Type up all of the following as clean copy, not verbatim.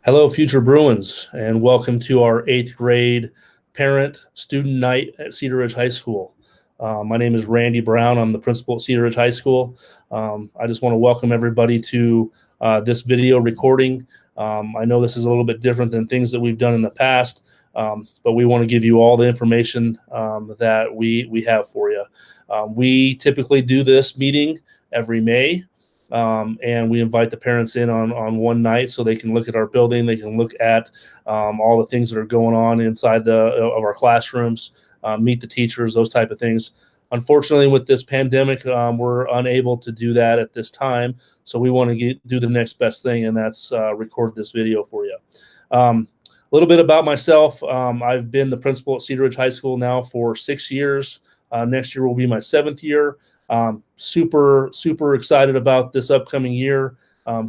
Hello, future Bruins, and welcome to our eighth grade parent student night at Cedaredge High School. My name is Randy Brown. I'm the principal at Cedaredge High School. I just want to welcome everybody to this video recording. I know this is a little bit different than things that we've done in the past, but we want to give you all the information that we have for you. We typically do this meeting every May. And we invite the parents in on one night so they can look at our building. They can look at all the things that are going on inside of our classrooms, meet the teachers, those type of things. Unfortunately, with this pandemic, we're unable to do that at this time. So we want to do the next best thing, and that's record this video for you. A little bit about myself. I've been the principal at Cedaredge High School now for 6 years. Next year will be my 7th year. Super excited about this upcoming year.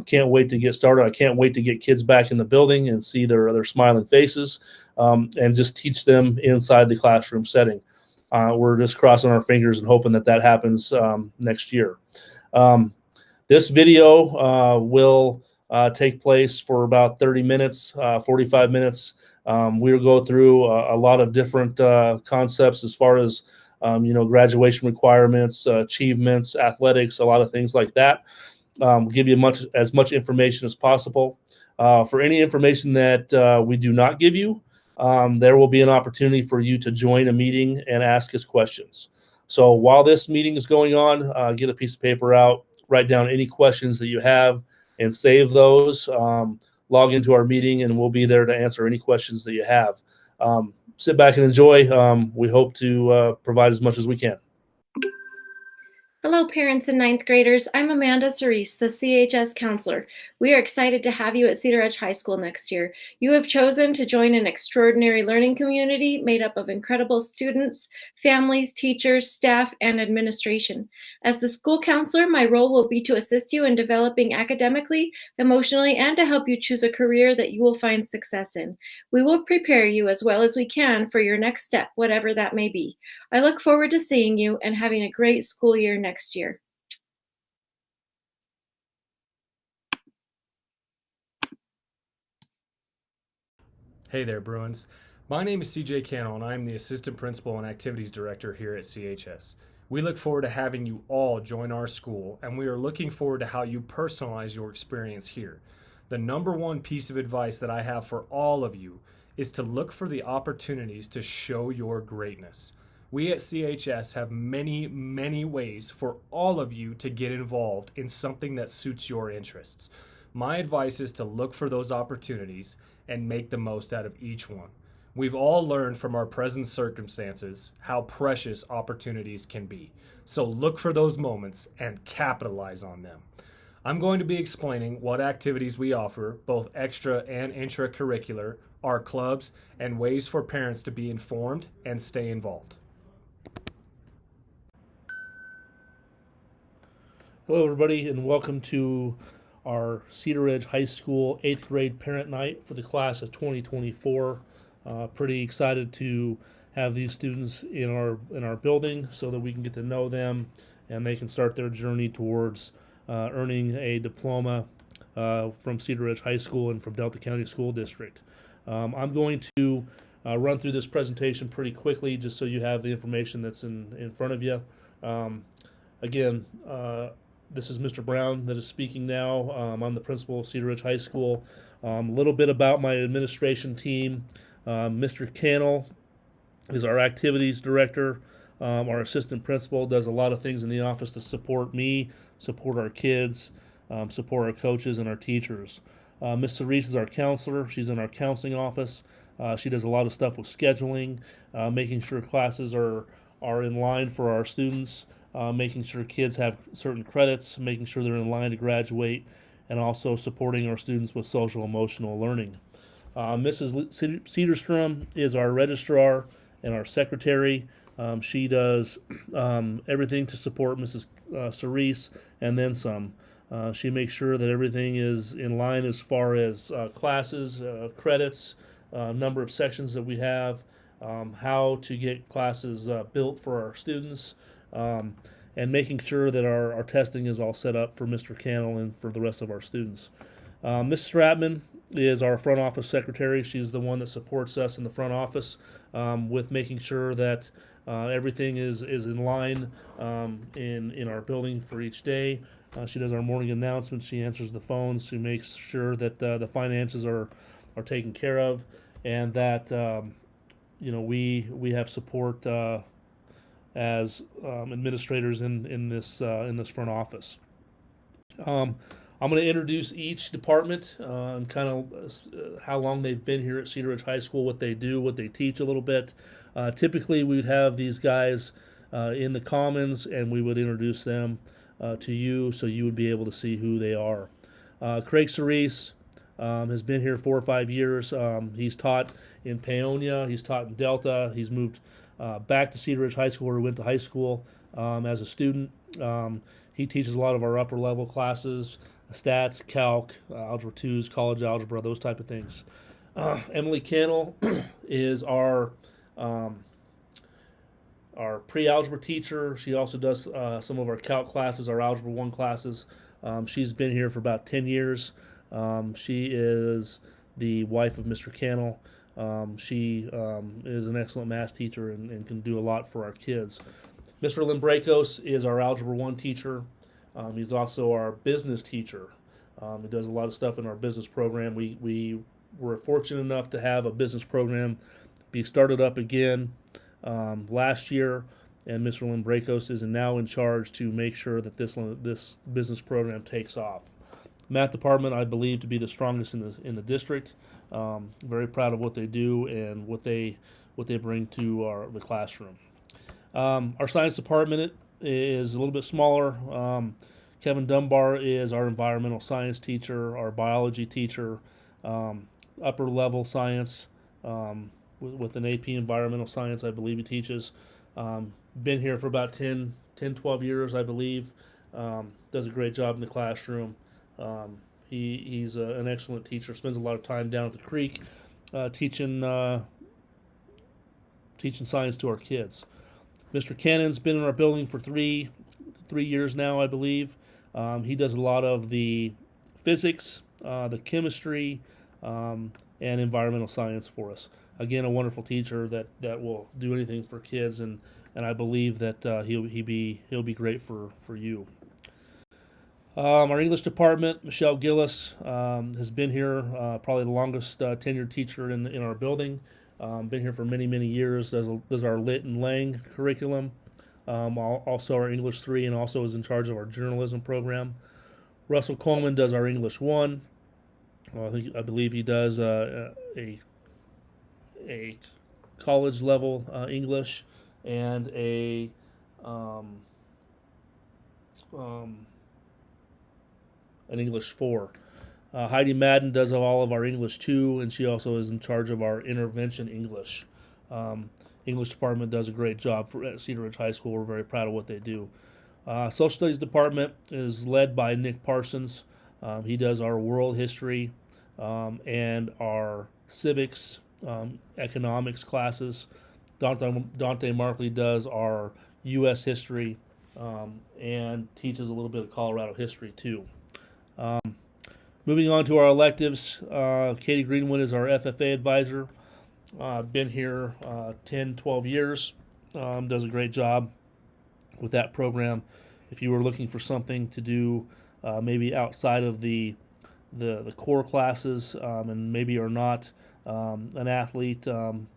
Can't wait to get started. I can't wait to get kids back in the building and see their smiling faces and just teach them inside the classroom setting. We're just crossing our fingers and hoping that happens next year. This video will take place for about 30 minutes, 45 minutes. We'll go through a lot of different concepts as far as graduation requirements, achievements, athletics, a lot of things like that. We'll give you as much information as possible. For any information that we do not give you, there will be an opportunity for you to join a meeting and ask us questions. So while this meeting is going on, get a piece of paper out, write down any questions that you have, and save those. Log into our meeting, and we'll be there to answer any questions that you have. Sit back and enjoy. We hope to provide as much as we can. Hello, parents and ninth graders. I'm Amanda Cerise, the CHS counselor. We are excited to have you at Cedaredge High School next year. You have chosen to join an extraordinary learning community made up of incredible students, families, teachers, staff, and administration. As the school counselor, my role will be to assist you in developing academically, emotionally, and to help you choose a career that you will find success in. We will prepare you as well as we can for your next step, whatever that may be. I look forward to seeing you and having a great school year next year. Hey there, Bruins. My name is CJ Cannell, and I am the Assistant Principal and Activities Director here at CHS. We look forward to having you all join our school, and we are looking forward to how you personalize your experience here. The number one piece of advice that I have for all of you is to look for the opportunities to show your greatness. We at CHS have many ways for all of you to get involved in something that suits your interests. My advice is to look for those opportunities and make the most out of each one. We've all learned from our present circumstances how precious opportunities can be. So look for those moments and capitalize on them. I'm going to be explaining what activities we offer, both extra and intracurricular, our clubs, and ways for parents to be informed and stay involved. Hello, everybody, and welcome to our Cedaredge High School 8th grade parent night for the class of 2024. Pretty excited to have these students in our building so that we can get to know them and they can start their journey towards earning a diploma from Cedaredge High School and from Delta County School District. I'm going to run through this presentation pretty quickly just so you have the information that's in front of you. Again, this is Mr. Brown that is speaking now. I'm the principal of Cedaredge High School. A little bit about my administration team. Mr. Cannell is our activities director. Our assistant principal does a lot of things in the office to support me, support our kids, support our coaches and our teachers. Ms. Cerise is our counselor. She's in our counseling office. She does a lot of stuff with scheduling, making sure classes are in line for our students, making sure kids have certain credits, making sure they're in line to graduate, and also supporting our students with social emotional learning. Mrs. Cederstrom is our registrar and our secretary. She does everything to support Mrs. Cerise and then some. She makes sure that everything is in line as far as classes, credits, number of sections that we have, how to get classes built for our students, and making sure that our testing is all set up for Mr. Cannell and for the rest of our students. Ms. Stratman is our front office secretary. She's the one that supports us in the front office with making sure that everything is in line in our building for each day. She does our morning announcements. She answers the phones. She makes sure that the finances are taken care of, and that we have support as administrators in this front office. I'm going to introduce each department and kind of how long they've been here at Cedaredge High School, what they do, what they teach a little bit. Typically, we'd have these guys in the commons, and we would introduce them to you so you would be able to see who they are. Craig Cerise has been here 4 or 5 years. He's taught in Paonia. He's taught in Delta. He's moved back to Cedaredge High School, where he went to high school as a student. He teaches a lot of our upper level classes, stats, calc, algebra 2s, college algebra, those type of things. Emily Cannell is our pre-algebra teacher. She also does some of our calc classes, our algebra 1 classes. She's been here for about 10 years. She is the wife of Mr. Cannell. She is an excellent math teacher and can do a lot for our kids. Mr. Limbracos is our Algebra 1 teacher. He's also our business teacher. He does a lot of stuff in our business program. We were fortunate enough to have a business program be started up again last year, and Mr. Limbracos is now in charge to make sure that this business program takes off. Math department, I believe, to be the strongest in the district. Very proud of what they do and what they bring to the classroom. Our science department is a little bit smaller. Kevin Dunbar is our environmental science teacher, our biology teacher, upper level science with an AP environmental science, I believe he teaches. Been here for about 10, 12 years, I believe. Does a great job in the classroom. He's an excellent teacher, spends a lot of time down at the creek teaching science to our kids. Mr. Cannon's been in our building for three years now, I believe. He does a lot of the physics, the chemistry, and environmental science for us. Again, a wonderful teacher that will do anything for kids, and I believe that he'll be great for you. Our English department, Michelle Gillis, has been here probably the longest tenured teacher in our building. Been here for many, many years. Does our Lit and Lang curriculum. Also our English 3, and also is in charge of our journalism program. Russell Coleman does our English 1. I believe he does a college level English and an English 4. Heidi Madden does all of our English 2, and she also is in charge of our intervention English. English department does a great job at Cedaredge High School. We're very proud of what they do. Social studies department is led by Nick Parsons. He does our world history and our civics, economics classes. Dante Markley does our U.S. history and teaches a little bit of Colorado history too. Moving on to our electives, Katie Greenwood is our FFA advisor. Been here 10, 12 years. Does a great job with that program. If you were looking for something to do maybe outside of the core classes and maybe are not an athlete, the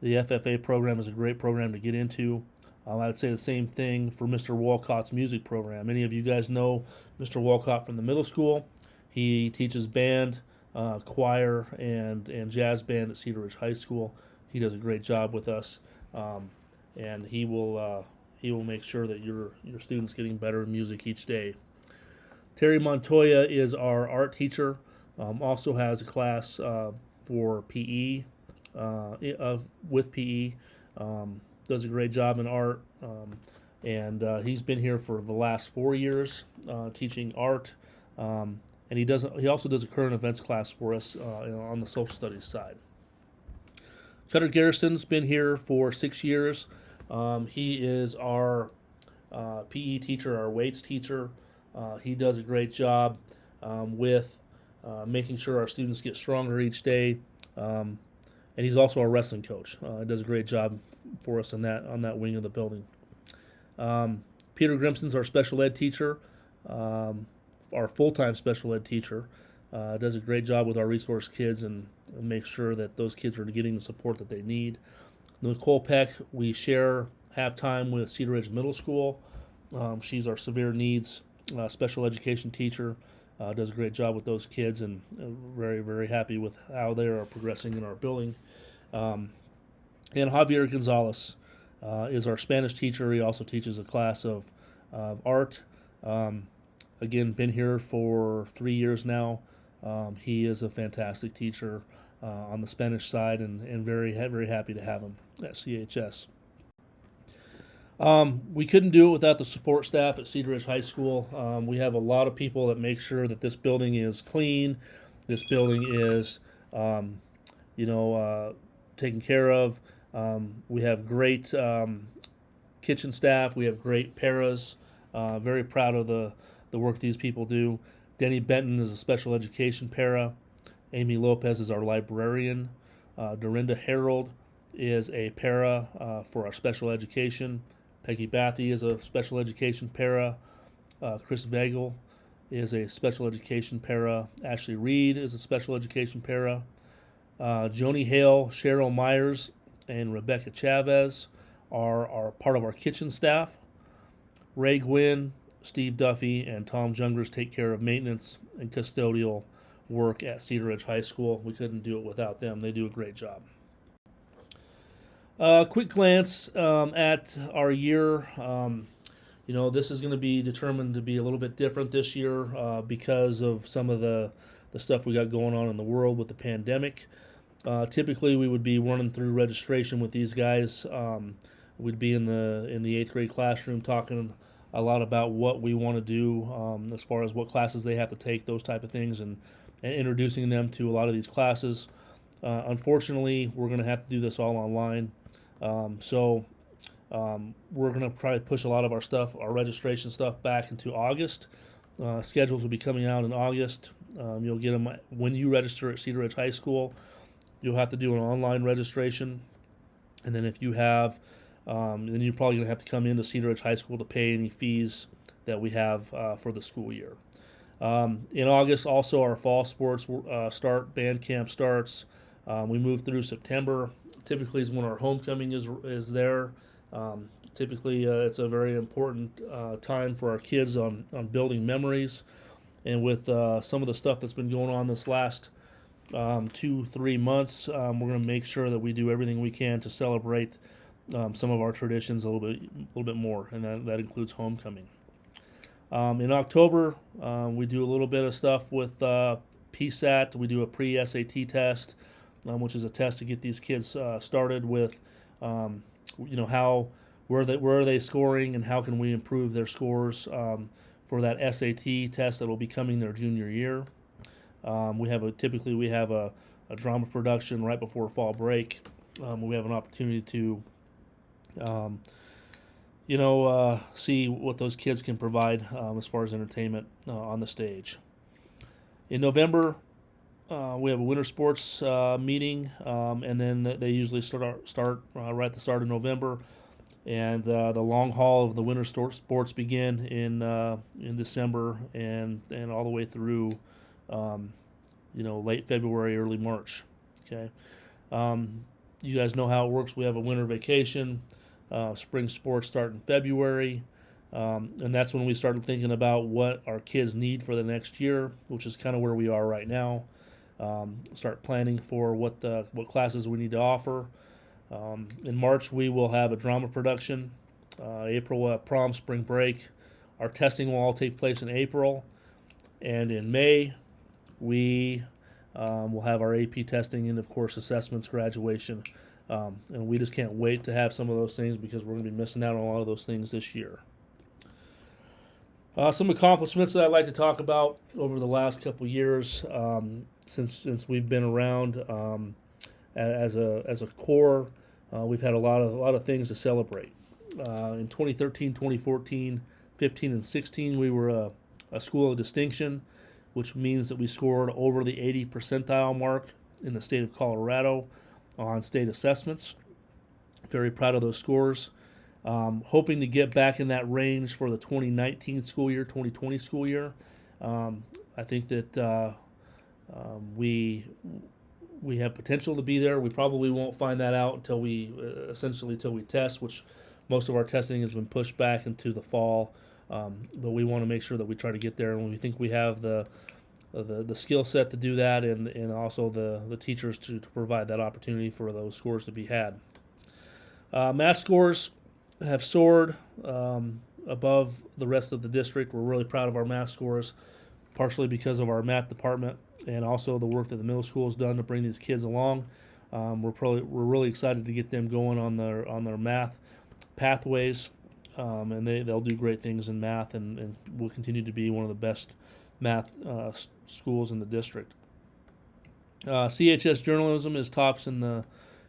FFA program is a great program to get into. I'd say the same thing for Mr. Walcott's music program. Many of you guys know Mr. Walcott from the middle school. He teaches band, choir, and jazz band at Cedaredge High School. He does a great job with us, and he will make sure that your students getting better in music each day. Terry Montoya is our art teacher. Also has a class for PE with PE. Does a great job in art, and he's been here for the last 4 years teaching art. And he also does a current events class for us on the social studies side. Cutter Garrison's been here for 6 years. He is our PE teacher, our weights teacher. He does a great job with making sure our students get stronger each day. And he's also our wrestling coach. He does a great job for us on that wing of the building. Peter Grimson's our special ed teacher, our full-time special ed teacher. Does a great job with our resource kids and makes sure that those kids are getting the support that they need. Nicole Peck, we share half-time with Cedaredge Middle School. She's our severe needs special education teacher. Does a great job with those kids, and very, very happy with how they are progressing in our building. And Javier Gonzalez is our Spanish teacher. He also teaches a class of art. Again, been here for 3 years now. He is a fantastic teacher on the Spanish side, and very, very happy to have him at CHS. We couldn't do it without the support staff at Cedaredge High School. We have a lot of people that make sure that this building is clean, this building is, taken care of. We have great kitchen staff. We have great paras. Very proud of the work these people do. Denny Benton is a special education para. Amy Lopez is our librarian. Dorinda Harold is a para for our special education. Peggy Bathy is a special education para. Chris Vagel is a special education para. Ashley Reed is a special education para. Joni Hale, Cheryl Myers, and Rebecca Chavez are part of our kitchen staff. Ray Gwynn, Steve Duffy, and Tom Jungers take care of maintenance and custodial work at Cedaredge High School. We couldn't do it without them. They do a great job. Quick glance at our year. This is going to be determined to be a little bit different this year because of some of the stuff we got going on in the world with the pandemic. Typically, we would be running through registration with these guys. We'd be in the 8th grade classroom talking a lot about what we want to do as far as what classes they have to take, those type of things, and introducing them to a lot of these classes. Unfortunately, we're going to have to do this all online. So we're going to probably push a lot of our registration stuff back into August. Schedules will be coming out in August. You'll get them when you register at Cedaredge High School. You'll have to do an online registration. And then if you have, then you're probably going to have to come into Cedaredge High School to pay any fees that we have for the school year. In August, also, our fall sports start. Band camp starts. We move through September. Typically is when our homecoming is there. Typically, it's a very important time for our kids on building memories. And with some of the stuff that's been going on this last 2-3 months, we're going to make sure that we do everything we can to celebrate some of our traditions a little bit more, and that includes homecoming. In October, we do a little bit of stuff with PSAT. We do a pre-SAT test, which is a test to get these kids started with, where are they scoring and how can we improve their scores for that SAT test that will be coming their junior year. We have a drama production right before fall break. We have an opportunity to see what those kids can provide as far as entertainment on the stage. In November, we have a winter sports meeting, and then they usually start right at the start of November, and the long haul of the winter sports begin in December and all the way through late February, early March. Okay, you guys know how it works. We have a winter vacation. Spring sports start in February, and that's when we started thinking about what our kids need for the next year, which is kind of where we are right now. Start planning for what classes we need to offer. In March, we will have a drama production. April, prom, spring break. Our testing will all take place in April, and in May, we will have our AP testing and, of course, assessments, graduation. And we just can't wait to have some of those things because we're going to be missing out on a lot of those things this year. Some accomplishments that I'd like to talk about over the last couple years since we've been around as a core. We've had a lot of things to celebrate. In 2013, 2014, 15, and 16, we were a school of distinction. which means that we scored over the 80 percentile mark in the state of Colorado on state assessments. Very proud of those scores. Hoping to get back in that range for the 2019 school year, 2020 school year. I think that we have potential to be there. We probably won't find that out until we test, which most of our testing has been pushed back into the fall. But we want to make sure that we try to get there, and we think we have the skill set to do that, and also the teachers to provide that opportunity for those scores to be had. Math scores have soared above the rest of the district. We're really proud of our math scores, partially because of our math department and also the work that the middle school has done to bring these kids along. We're really excited to get them going on their math pathways, and they'll do great things in math, and will continue to be one of the best math schools in the district. CHS journalism is tops in the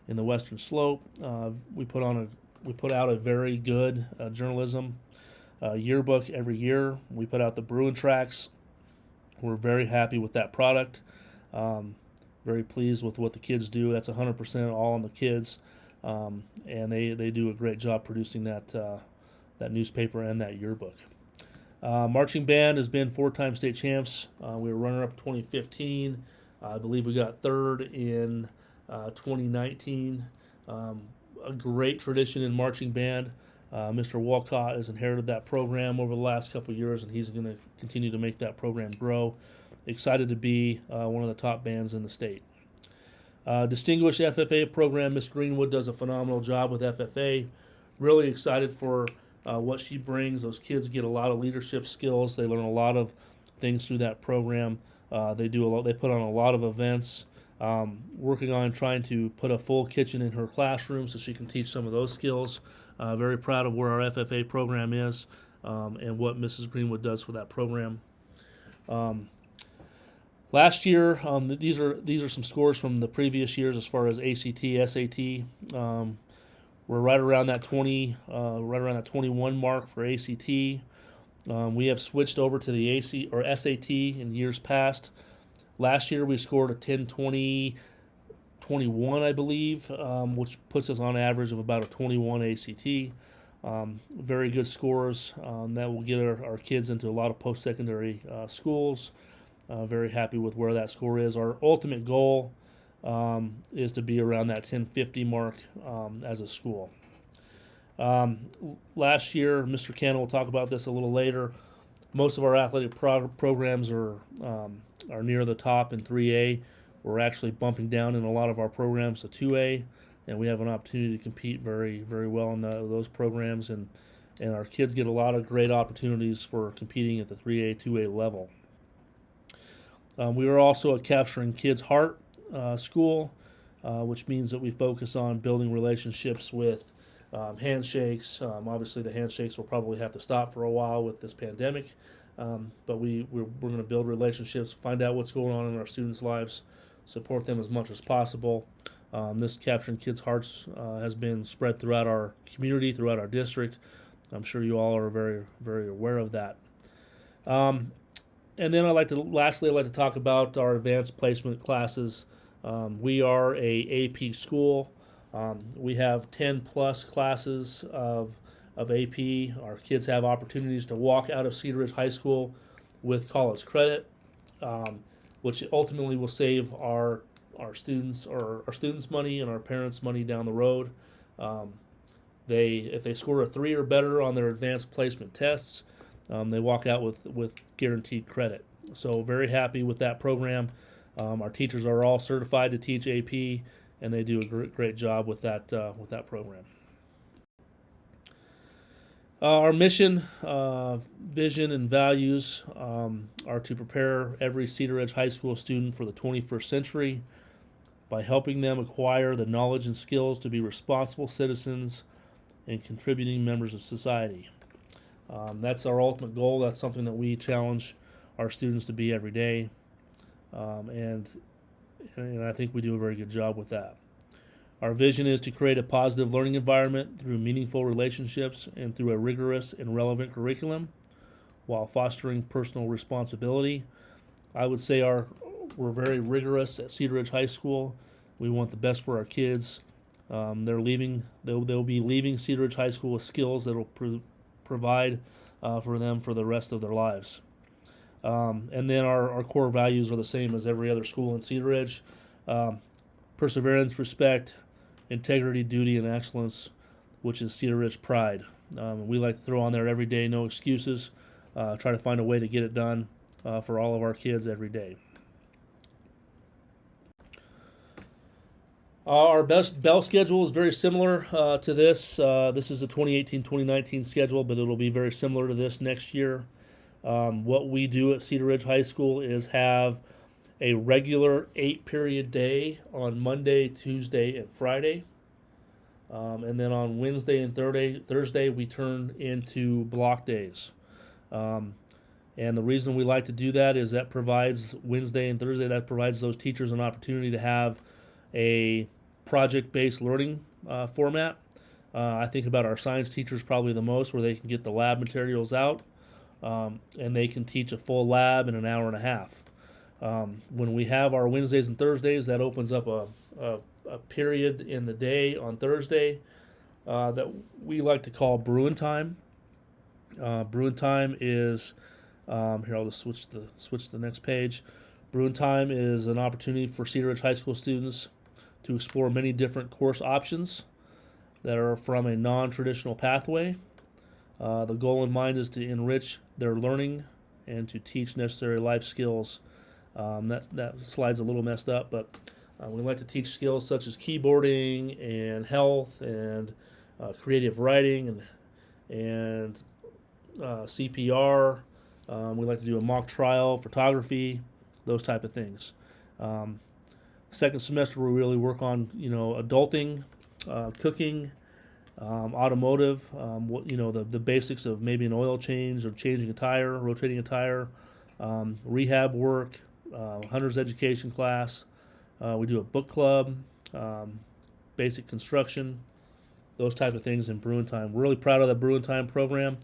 Western Slope. We put out a very good journalism yearbook every year. We put out the Bruin Tracks. We're very happy with that product. Very pleased with what the kids do. That's 100% all on the kids, and they do a great job producing that newspaper and that yearbook. Marching band has been 4-time state champs. We were runner-up 2015. I believe we got third in 2019. A great tradition in marching band. Mr. Walcott has inherited that program over the last couple of years, and he's going to continue to make that program grow. Excited to be one of the top bands in the state. Distinguished FFA program, Miss Greenwood does a phenomenal job with FFA. Really excited for what she brings. Those kids get a lot of leadership skills. They learn a lot of things through that program. They put on a lot of events. Working on trying to put a full kitchen in her classroom so she can teach some of those skills. Very proud of where our FFA program is and what Mrs. Greenwood does for that program. Last year, these are some scores from the previous years as far as ACT, SAT. We're right around that 21 mark for ACT. We have switched over to the SAT in years past. Last year we scored a 10-20-21, I believe, which puts us on average of about a 21 ACT. Very good scores that will get our kids into a lot of post-secondary schools. Very happy with where that score is. Our ultimate goal is to be around that 1050 mark as a school. Last year, Mr. Cannon will talk about this a little later. Most of our athletic programs are near the top in 3A. We're actually bumping down in a lot of our programs to 2A, and we have an opportunity to compete very, very well in those programs, and our kids get a lot of great opportunities for competing at the 3A, 2A level. We are also a Capturing Kids' Heart school, which means that we focus on building relationships with handshakes. Obviously, the handshakes will probably have to stop for a while with this pandemic, but we're going to build relationships, find out what's going on in our students' lives, support them as much as possible. This Capturing Kids' Hearts has been spread throughout our community, throughout our district. I'm sure you all are very, very aware of that. And then I'd like to talk about our advanced placement classes. We are a AP school. We have 10 plus classes of AP. Our kids have opportunities to walk out of Cedaredge High School with college credit, which ultimately will save our students money and our parents money down the road. If they score a 3 or better on their advanced placement tests, they walk out with guaranteed credit. So very happy with that program. Our teachers are all certified to teach AP, and they do a great job with that program. Our mission, vision, and values are to prepare every Cedaredge High School student for the 21st century by helping them acquire the knowledge and skills to be responsible citizens and contributing members of society. That's our ultimate goal. That's something that we challenge our students to be every day, and I think we do a very good job with that. Our vision is to create a positive learning environment through meaningful relationships and through a rigorous and relevant curriculum while fostering personal responsibility. I would say we're very rigorous at Cedaredge High School. We want the best for our kids. They'll be leaving Cedaredge High School with skills that will provide for them for the rest of their lives. And then our core values are the same as every other school in Cedaredge. Perseverance, respect, integrity, duty, and excellence, which is Cedaredge pride. We like to throw on there every day, no excuses. Try to find a way to get it done for all of our kids every day. Our bell schedule is very similar to this. This is a 2018-2019 schedule, but it'll be very similar to this next year. What we do at Cedaredge High School is have a regular 8-period day on Monday, Tuesday, and Friday. And then on Wednesday and Thursday, we turn into block days. And the reason we like to do that is that provides Wednesday and Thursday, that provides those teachers an opportunity to have a project-based learning format. I think about our science teachers probably the most, where they can get the lab materials out and they can teach a full lab in an hour and a half. When we have our Wednesdays and Thursdays, that opens up a period in the day on Thursday that we like to call Bruin Time. Bruin Time is here. I'll just switch to the next page. Bruin Time is an opportunity for Cedaredge High School students to explore many different course options that are from a non-traditional pathway. The goal in mind is to enrich their learning and to teach necessary life skills. That slide's a little messed up, but we like to teach skills such as keyboarding and health and creative writing and CPR. We like to do a mock trial, photography, those type of things. Second semester, we really work on adulting, cooking, automotive, the basics of maybe an oil change or changing a tire, rotating a tire, rehab work, hunter's education class. We do a book club, basic construction, those type of things in Bruin Time. We're really proud of the Bruin Time program.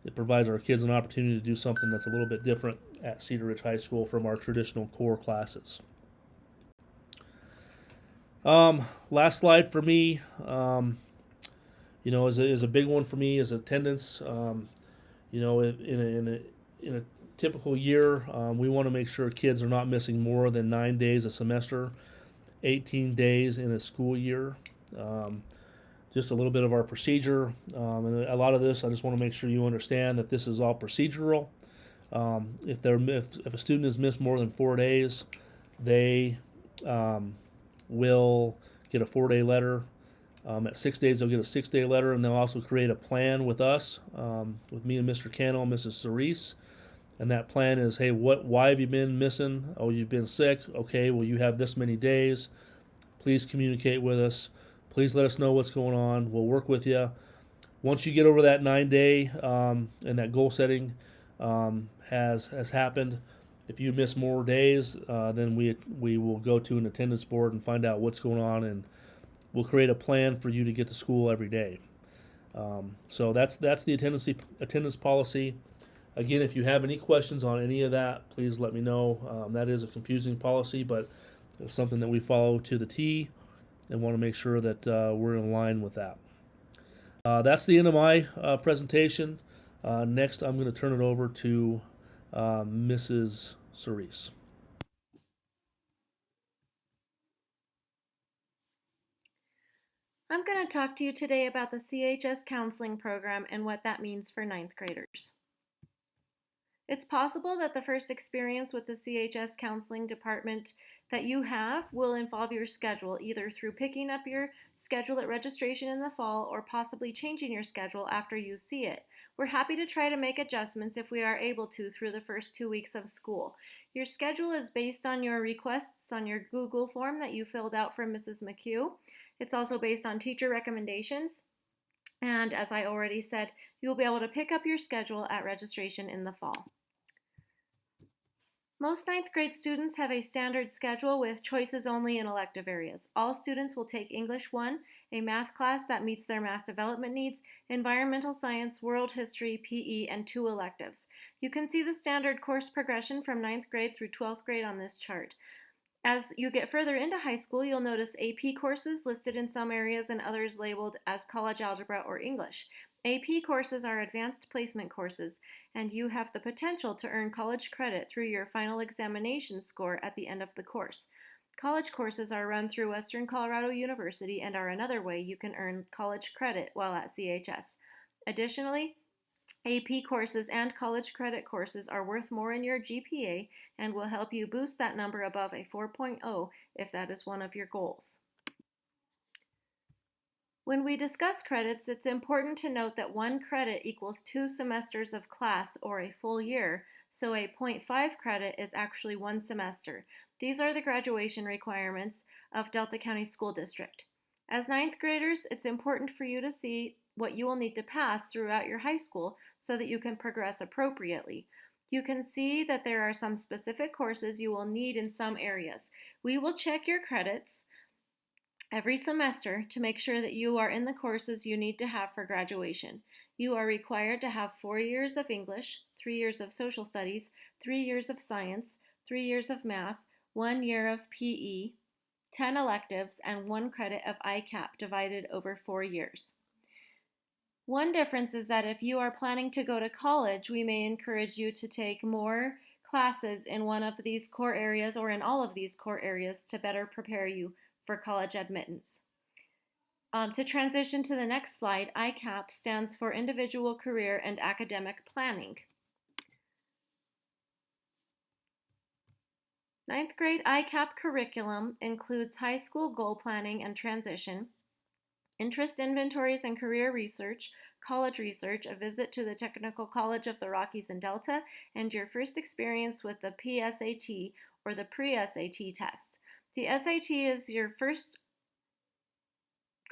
It provides our kids an opportunity to do something that's a little bit different at Cedaredge High School from our traditional core classes. Last slide for me, is a big one for me is attendance. In a typical year, we want to make sure kids are not missing more than 9 days a semester, 18 days in a school year. Just a little bit of our procedure, and a lot of this, I just want to make sure you understand that this is all procedural. If a student has missed more than 4 days, they will get a 4-day letter. At 6 days, they'll get a 6-day letter, and they'll also create a plan with us, with me and Mr. Cannell and Mrs. Cerise. And that plan is, hey, why have you been missing? Oh, you've been sick. Okay, well, you have this many days. Please communicate with us. Please let us know what's going on. We'll work with you. Once you get over that 9-day and that goal setting has happened, if you miss more days, then we will go to an attendance board and find out what's going on, and we'll create a plan for you to get to school every day. So that's the attendance policy. Again, if you have any questions on any of that, please let me know. That is a confusing policy, but it's something that we follow to the T and want to make sure that we're in line with that. That's the end of my presentation. Next, I'm going to turn it over to Mrs. Cerise. I'm going to talk to you today about the CHS counseling program and what that means for 9th graders. It's possible that the first experience with the CHS counseling department that you have will involve your schedule, either through picking up your schedule at registration in the fall or possibly changing your schedule after you see it. We're happy to try to make adjustments if we are able to through the first 2 weeks of school. Your schedule is based on your requests on your Google form that you filled out for Mrs. McHugh. It's also based on teacher recommendations. And as I already said, you'll be able to pick up your schedule at registration in the fall. Most ninth grade students have a standard schedule with choices only in elective areas. All students will take English 1, a math class that meets their math development needs, environmental science, world history, PE, and 2 electives. You can see the standard course progression from ninth grade through 12th grade on this chart. As you get further into high school, you'll notice AP courses listed in some areas and others labeled as college algebra or English. AP courses are advanced placement courses, and you have the potential to earn college credit through your final examination score at the end of the course. College courses are run through Western Colorado University and are another way you can earn college credit while at CHS. Additionally, AP courses and college credit courses are worth more in your GPA and will help you boost that number above a 4.0 if that is one of your goals. When we discuss credits, it's important to note that 1 credit equals 2 semesters of class or a full year, so a 0.5 credit is actually 1 semester. These are the graduation requirements of Delta County School District. As ninth graders, it's important for you to see what you will need to pass throughout your high school so that you can progress appropriately. You can see that there are some specific courses you will need in some areas. We will check your credits every semester to make sure that you are in the courses you need to have for graduation. You are required to have 4 years of English, 3 years of social studies, 3 years of science, 3 years of math, 1 year of PE, 10 electives, and 1 credit of ICAP divided over 4 years. One difference is that if you are planning to go to college, we may encourage you to take more classes in one of these core areas or in all of these core areas to better prepare you for college admittance. To transition to the next slide, ICAP stands for Individual Career and Academic Planning. Ninth grade ICAP curriculum includes high school goal planning and transition, interest inventories and career research, college research, a visit to the Technical College of the Rockies and Delta, and your first experience with the PSAT or the pre-SAT test. The SAT is your first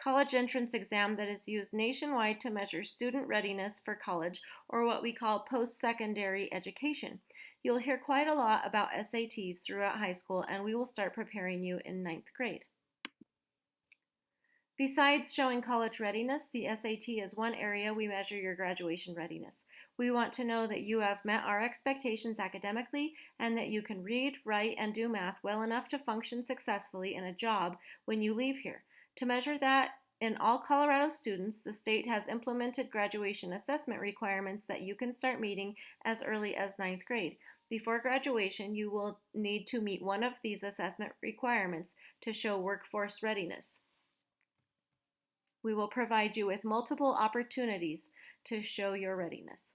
college entrance exam that is used nationwide to measure student readiness for college, or what we call post-secondary education. You'll hear quite a lot about SATs throughout high school, and we will start preparing you in ninth grade. Besides showing college readiness, the SAT is one area we measure your graduation readiness. We want to know that you have met our expectations academically and that you can read, write, and do math well enough to function successfully in a job when you leave here. To measure that in all Colorado students, the state has implemented graduation assessment requirements that you can start meeting as early as ninth grade. Before graduation, you will need to meet one of these assessment requirements to show workforce readiness. We will provide you with multiple opportunities to show your readiness.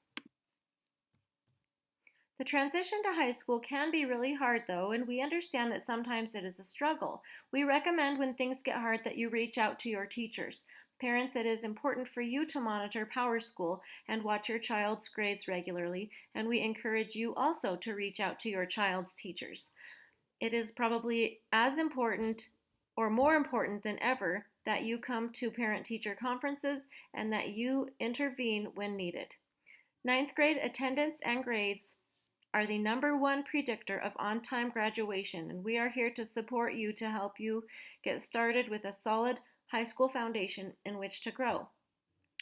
The transition to high school can be really hard though, and we understand that sometimes it is a struggle. We recommend when things get hard that you reach out to your teachers. Parents, it is important for you to monitor PowerSchool and watch your child's grades regularly, and we encourage you also to reach out to your child's teachers. It is probably as important or more important than ever that you come to parent-teacher conferences and that you intervene when needed. Ninth grade attendance and grades are the #1 predictor of on-time graduation, and we are here to support you to help you get started with a solid high school foundation in which to grow.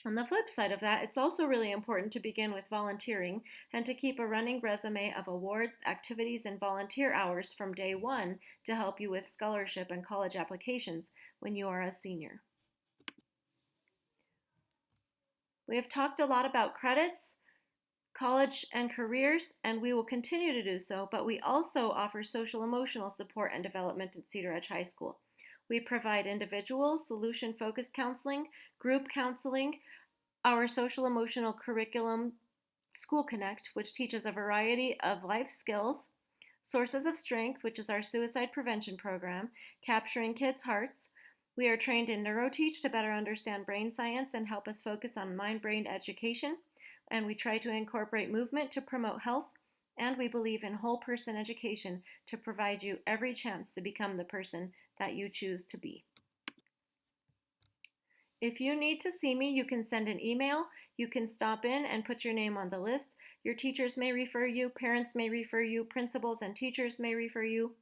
On the flip side of that, it's also really important to begin with volunteering and to keep a running resume of awards, activities, and volunteer hours from day one to help you with scholarship and college applications when you are a senior. We have talked a lot about credits, college, and careers, and we will continue to do so, but we also offer social emotional support and development at Cedaredge High School. We provide individual, solution-focused counseling, group counseling, our social emotional curriculum, School Connect, which teaches a variety of life skills, Sources of Strength, which is our suicide prevention program, Capturing Kids' Hearts. We are trained in NeuroTeach to better understand brain science and help us focus on mind-brain education, and we try to incorporate movement to promote health, and we believe in whole person education to provide you every chance to become the person that you choose to be. If you need to see me, you can send an email. You can stop in and put your name on the list. Your teachers may refer you, parents may refer you, principals and teachers may refer you,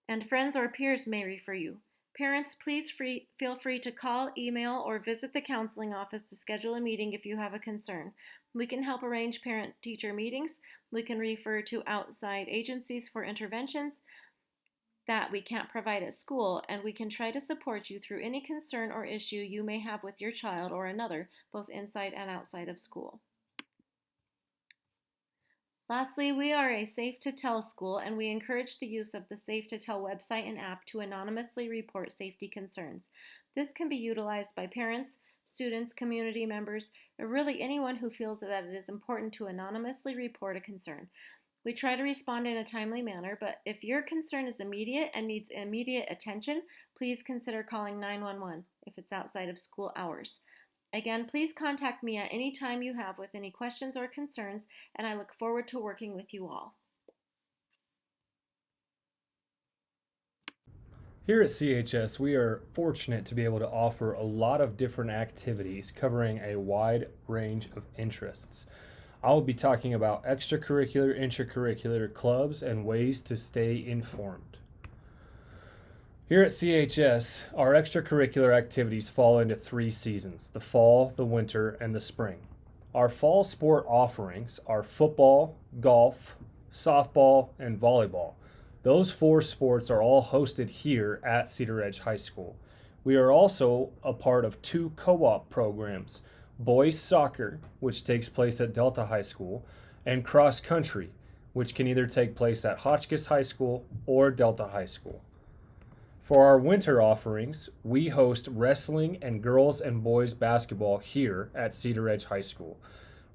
and friends or peers may refer you. Parents, please feel free to call, email, or visit the counseling office to schedule a meeting if you have a concern. We can help arrange parent-teacher meetings. We can refer to outside agencies for interventions that we can't provide at school, and we can try to support you through any concern or issue you may have with your child or another, both inside and outside of school. Lastly, we are a Safe to Tell school, and we encourage the use of the Safe to Tell website and app to anonymously report safety concerns. This can be utilized by parents, students, community members, or really anyone who feels that it is important to anonymously report a concern. We try to respond in a timely manner, but if your concern is immediate and needs immediate attention, please consider calling 911 if it's outside of school hours. Again, please contact me at any time you have with any questions or concerns, and I look forward to working with you all. Here at CHS, we are fortunate to be able to offer a lot of different activities covering a wide range of interests. I will be talking about extracurricular, intracurricular clubs and ways to stay informed. Here at CHS, our extracurricular activities fall into 3 seasons: the fall, the winter, and the spring. Our fall sport offerings are football, golf, softball, and volleyball. Those 4 sports are all hosted here at Cedaredge High School. We are also a part of 2 co-op programs: boys soccer, which takes place at Delta High School, and cross country, which can either take place at Hotchkiss High School or Delta High School. For our winter offerings, we host wrestling and girls and boys basketball here at Cedaredge High School.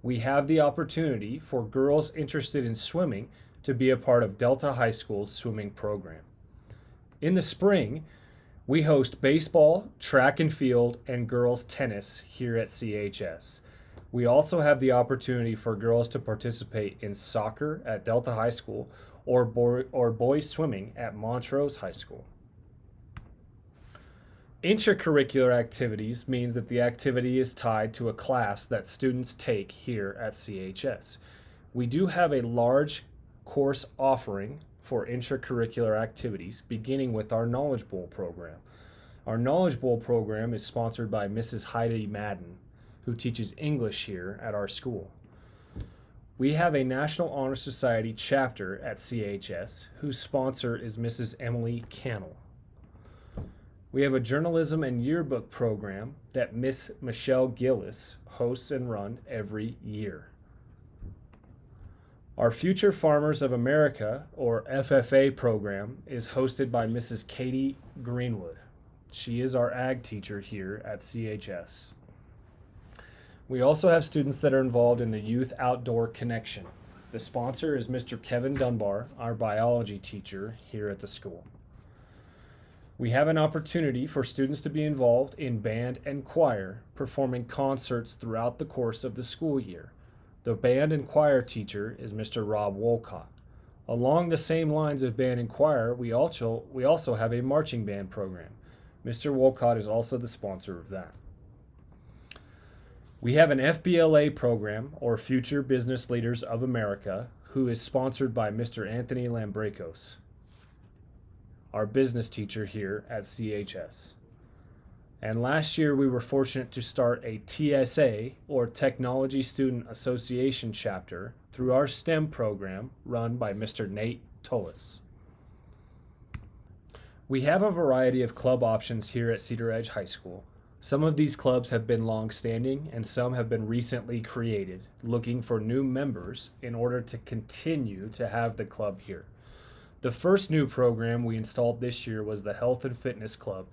We have the opportunity for girls interested in swimming to be a part of Delta High School's swimming program. In the spring, we host baseball, track and field, and girls tennis here at CHS. We also have the opportunity for girls to participate in soccer at Delta High School or boys swimming at Montrose High School. Intra-curricular activities means that the activity is tied to a class that students take here at CHS. We do have a large course offering for intracurricular activities, beginning with our Knowledge Bowl program. Our Knowledge Bowl program is sponsored by Mrs. Heidi Madden, who teaches English here at our school. We have a National Honor Society chapter at CHS, whose sponsor is Mrs. Emily Cannell. We have a journalism and yearbook program that Miss Michelle Gillis hosts and runs every year. Our Future Farmers of America, or FFA program, is hosted by Mrs. Katie Greenwood. She is our ag teacher here at CHS. We also have students that are involved in the Youth Outdoor Connection. The sponsor is Mr. Kevin Dunbar, our biology teacher here at the school. We have an opportunity for students to be involved in band and choir, performing concerts throughout the course of the school year. The band and choir teacher is Mr. Rob Wolcott. Along the same lines of band and choir, we also have a marching band program. Mr. Wolcott is also the sponsor of that. We have an FBLA program, or Future Business Leaders of America, who is sponsored by Mr. Anthony Lambrakos, our business teacher here at CHS. And last year we were fortunate to start a TSA, or Technology Student Association chapter, through our STEM program run by Mr. Nate Tullis. We have a variety of club options here at Cedaredge High School. Some of these clubs have been long-standing and some have been recently created, looking for new members in order to continue to have the club here. The first new program we installed this year was the Health and Fitness Club.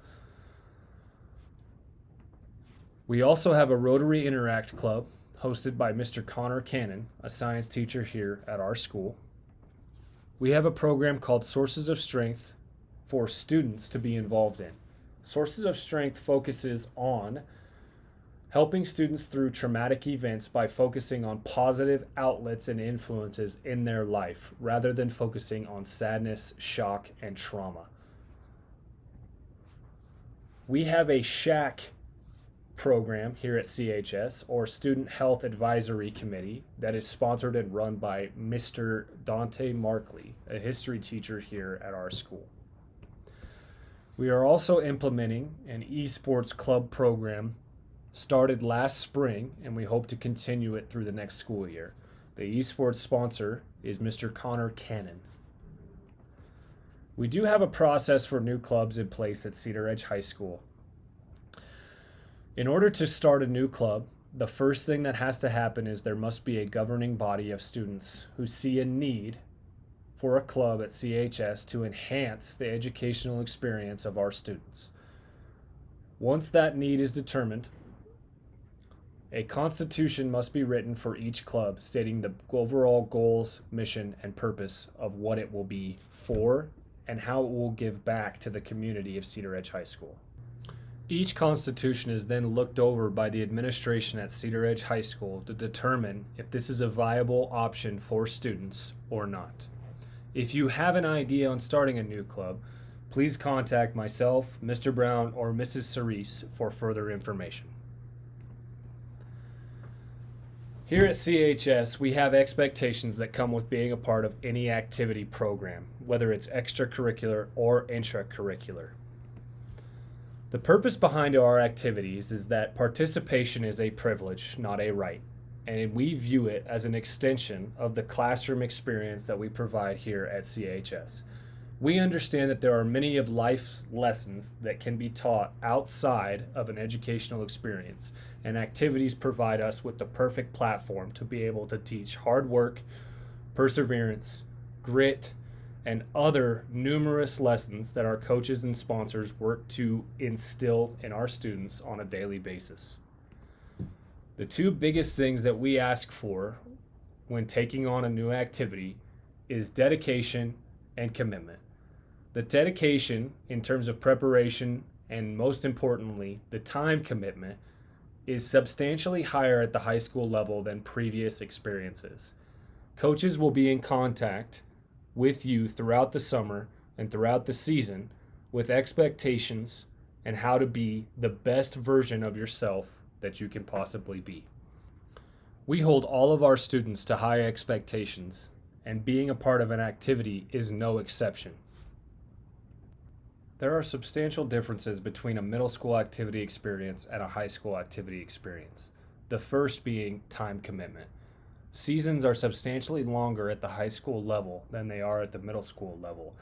We also have a Rotary Interact Club hosted by Mr. Connor Cannon, a science teacher here at our school. We have a program called Sources of Strength for students to be involved in. Sources of Strength focuses on helping students through traumatic events by focusing on positive outlets and influences in their life rather than focusing on sadness, shock, and trauma. We have a Shack program here at CHS, or Student Health Advisory Committee, that is sponsored and run by Mr. Dante Markley, a history teacher here at our school. We are also implementing an esports club program started last spring, and we hope to continue it through the next school year. The esports sponsor is Mr. Connor Cannon. We do have a process for new clubs in place at Cedaredge High School. In order to start a new club, the first thing that has to happen is there must be a governing body of students who see a need for a club at CHS to enhance the educational experience of our students. Once that need is determined, a constitution must be written for each club stating the overall goals, mission, and purpose of what it will be for and how it will give back to the community of Cedaredge High School. Each constitution is then looked over by the administration at Cedaredge High School to determine if this is a viable option for students or not. If you have an idea on starting a new club, please contact myself, Mr. Brown, or Mrs. Cerise for further information. Here at CHS, we have expectations that come with being a part of any activity program, whether it's extracurricular or intracurricular. The purpose behind our activities is that participation is a privilege, not a right, and we view it as an extension of the classroom experience that we provide here at CHS. We understand that there are many of life's lessons that can be taught outside of an educational experience, and activities provide us with the perfect platform to be able to teach hard work, perseverance, grit, and other numerous lessons that our coaches and sponsors work to instill in our students on a daily basis. The two biggest things that we ask for when taking on a new activity is dedication and commitment. The dedication in terms of preparation and, most importantly, the time commitment is substantially higher at the high school level than previous experiences. Coaches will be in contact with you throughout the summer and throughout the season with expectations and how to be the best version of yourself that you can possibly be. We hold all of our students to high expectations, and being a part of an activity is no exception. There are substantial differences between a middle school activity experience and a high school activity experience. The first being time commitment. Seasons are substantially longer at the high school level than they are at the middle school level,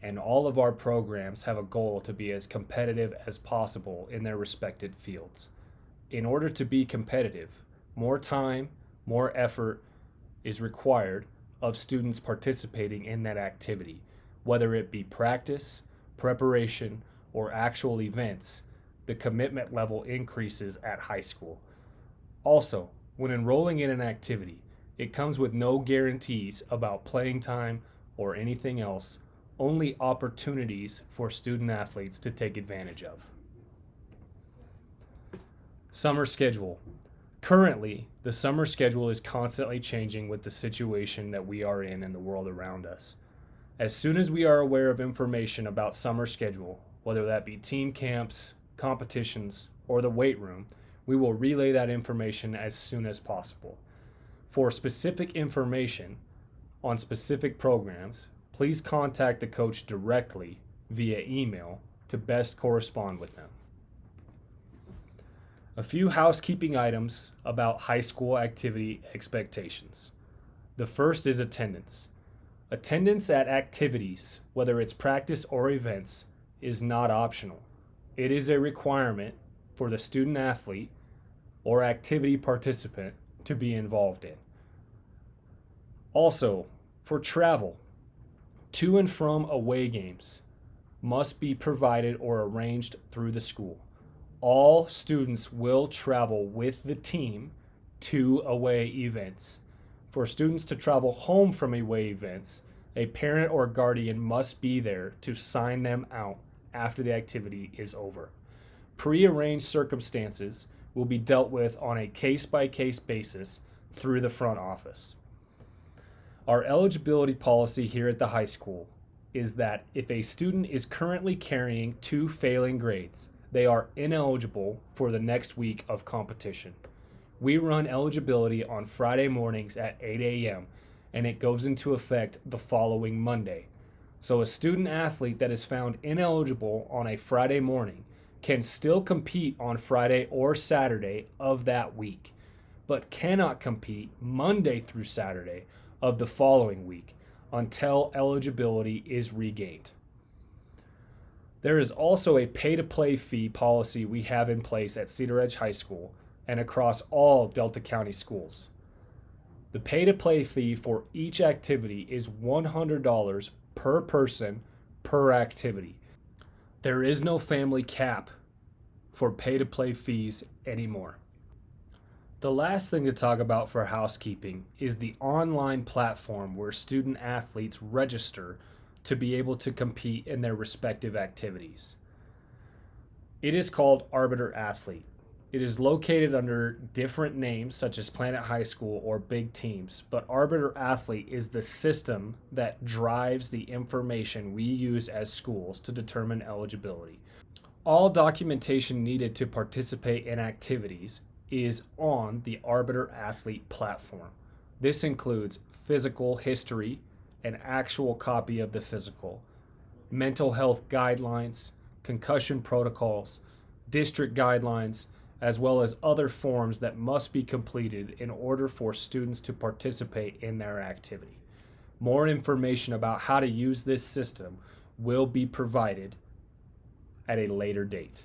and all of our programs have a goal to be as competitive as possible in their respected fields. In order to be competitive, more time, more effort is required of students participating in that activity, whether it be practice, preparation, or actual events. The commitment level increases at high school. Also, when enrolling in an activity, it comes with no guarantees about playing time or anything else, only opportunities for student athletes to take advantage of. Summer schedule. Currently, the summer schedule is constantly changing with the situation that we are in the world around us. As soon as we are aware of information about summer schedule, whether that be team camps, competitions, or the weight room, we will relay that information as soon as possible. For specific information on specific programs, please contact the coach directly via email to best correspond with them. A few housekeeping items about high school activity expectations. The first is attendance. Attendance at activities, whether it's practice or events, is not optional. It is a requirement for the student athlete or activity participant to be involved in. Also, for travel, to and from away games must be provided or arranged through the school. All students will travel with the team to away events. For students to travel home from away events, a parent or guardian must be there to sign them out after the activity is over. Prearranged circumstances will be dealt with on a case-by-case basis through the front office. Our eligibility policy here at the high school is that if a student is currently carrying 2 failing grades, they are ineligible for the next week of competition. We run eligibility on Friday mornings at 8 a.m. and it goes into effect the following Monday. So a student athlete that is found ineligible on a Friday morning can still compete on Friday or Saturday of that week, but cannot compete Monday through Saturday of the following week until eligibility is regained. There is also a pay-to-play fee policy we have in place at Cedaredge High School and across all Delta County schools. The pay-to-play fee for each activity is $100 per person per activity. There is no family cap for pay-to-play fees anymore. The last thing to talk about for housekeeping is the online platform where student athletes register to be able to compete in their respective activities. It is called Arbiter Athlete. It is located under different names such as Planet High School or Big Teams, but Arbiter Athlete is the system that drives the information we use as schools to determine eligibility. All documentation needed to participate in activities is on the Arbiter Athlete platform. This includes physical history, an actual copy of the physical, mental health guidelines, concussion protocols, district guidelines, as well as other forms that must be completed in order for students to participate in their activity. More information about how to use this system will be provided at a later date.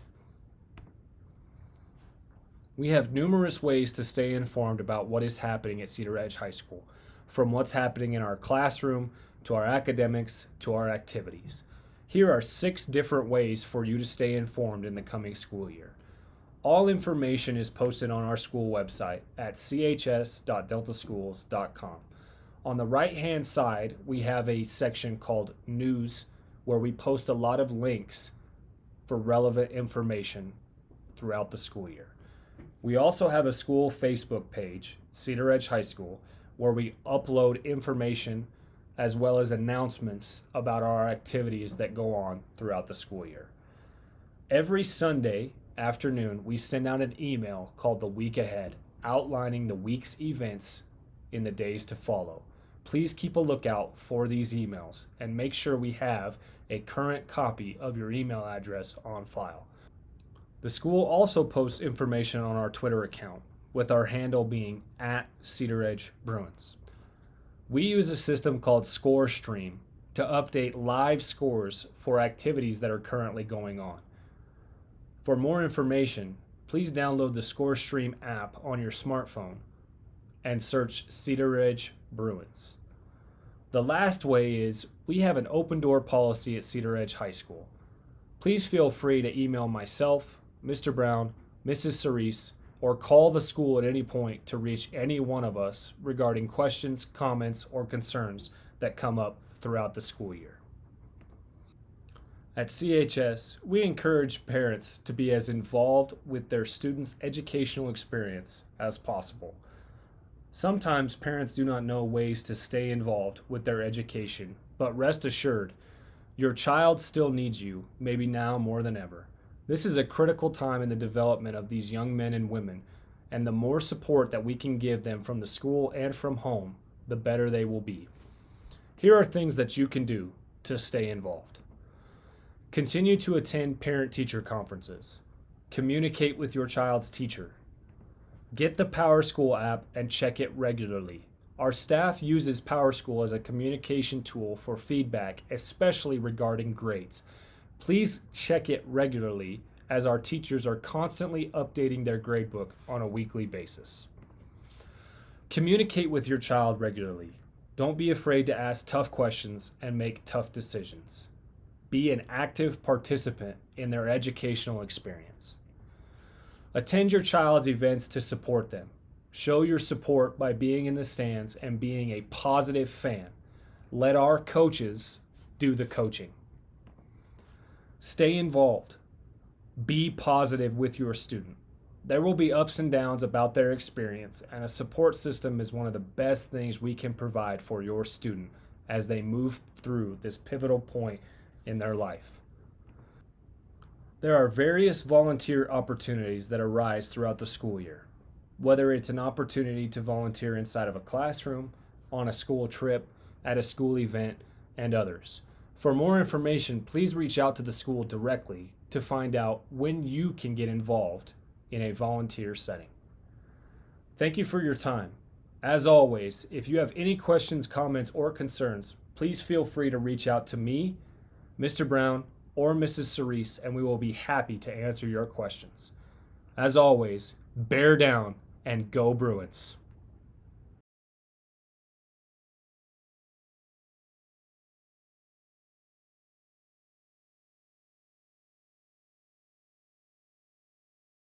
We have numerous ways to stay informed about what is happening at Cedaredge High School, from what's happening in our classroom to our academics to our activities. Here are 6 different ways for you to stay informed in the coming school year. All information is posted on our school website at chs.deltaschools.com. On the right-hand side, we have a section called News, where we post a lot of links for relevant information throughout the school year. We also have a school Facebook page, Cedaredge High School, where we upload information as well as announcements about our activities that go on throughout the school year. Every Sunday afternoon, we send out an email called The Week Ahead, outlining the week's events in the days to follow. Please keep a lookout for these emails and make sure we have a current copy of your email address on file. The school also posts information on our Twitter account, with our handle being @CedaredgeBruins. We use a system called ScoreStream to update live scores for activities that are currently going on. For more information, please download the ScoreStream app on your smartphone and search Cedaredge Bruins. The last way is we have an open door policy at Cedaredge High School. Please feel free to email myself, Mr. Brown, Mrs. Cerise, or call the school at any point to reach any one of us regarding questions, comments, or concerns that come up throughout the school year. At CHS, we encourage parents to be as involved with their students' educational experience as possible. Sometimes parents do not know ways to stay involved with their education, but rest assured, your child still needs you, maybe now more than ever. This is a critical time in the development of these young men and women, and the more support that we can give them from the school and from home, the better they will be. Here are things that you can do to stay involved. Continue to attend parent-teacher conferences. Communicate with your child's teacher. Get the PowerSchool app and check it regularly. Our staff uses PowerSchool as a communication tool for feedback, especially regarding grades. Please check it regularly, as our teachers are constantly updating their gradebook on a weekly basis. Communicate with your child regularly. Don't be afraid to ask tough questions and make tough decisions. Be an active participant in their educational experience. Attend your child's events to support them. Show your support by being in the stands and being a positive fan. Let our coaches do the coaching. Stay involved. Be positive with your student. There will be ups and downs about their experience, and a support system is one of the best things we can provide for your student as they move through this pivotal point in their life. There are various volunteer opportunities that arise throughout the school year, whether it's an opportunity to volunteer inside of a classroom, on a school trip, at a school event, and others. For more information, please reach out to the school directly to find out when you can get involved in a volunteer setting. Thank you for your time. As always, if you have any questions, comments, or concerns, please feel free to reach out to me, Mr. Brown, or Mrs. Cerise, and we will be happy to answer your questions. As always, bear down and go Bruins.